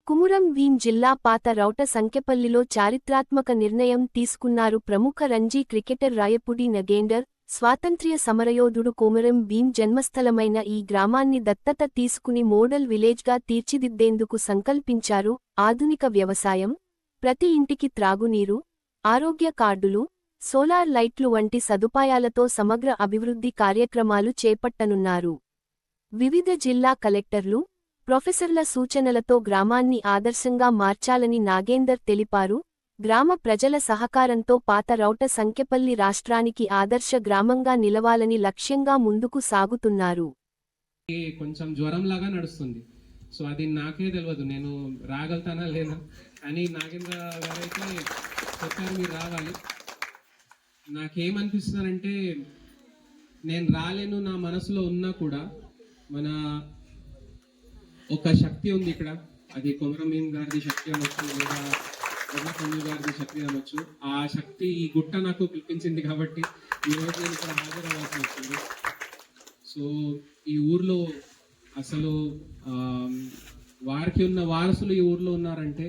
కుమురం భీం జిల్లా పాత రౌట సంకెపల్లిలో చారిత్రాత్మక నిర్ణయం తీసుకున్నారు ప్రముఖ రంజీ క్రికెటర్ రాయపుడి నగేండర్. స్వాతంత్ర్య సమరయోధుడు కొమురం భీం జన్మస్థలమైన ఈ గ్రామాన్ని దత్తత తీసుకుని మోడల్ విలేజ్గా తీర్చిదిద్దేందుకు సంకల్పించారు. ఆధునిక వ్యవసాయం, ప్రతి ఇంటికి త్రాగునీరు, ఆరోగ్య కార్డులు, సోలార్ లైట్లు వంటి సదుపాయాలతో సమగ్ర అభివృద్ధి కార్యక్రమాలు చేపట్టనున్నారు. వివిధ జిల్లా కలెక్టర్లు, ప్రొఫెసర్ల సూచనలతో గ్రామాన్ని ఆదర్శంగా మార్చాలని నాగేందర్ తెలిపారు. గ్రామ ప్రజల సహకారంతో పాత రౌట సంకెపల్లి రాష్ట్రానికి ఆదర్శ గ్రామంగా నిలవాలని లక్ష్యంగా ముందుకు సాగుతున్నారు. కొంచెం జ్వరంలాగా నడుస్తుంది. సో అది నాకే తెలియదు, నేను రాగలుగుతానా లేదా అని. నాగేంద్ర గారైతే చెప్పారు మీరు రావాలి. నాకేమనిపిస్తుందంటే, నేను రాలేను నా మనసులో ఉన్నా కూడా మన ఒక శక్తి ఉంది ఇక్కడ. అది కొమురం భీం గారిది శక్తి అనొచ్చు, లేదా కొమ్ము గారిది శక్తి అనొచ్చు. ఆ శక్తి ఈ గుట్ట నాకు పిలిపించింది కాబట్టి ఈరోజు నేను ఇక్కడ హాజరవ్వాల్సి వచ్చింది. సో ఈ ఊర్లో అసలు వారికి ఉన్న వారసులు ఈ ఊర్లో ఉన్నారంటే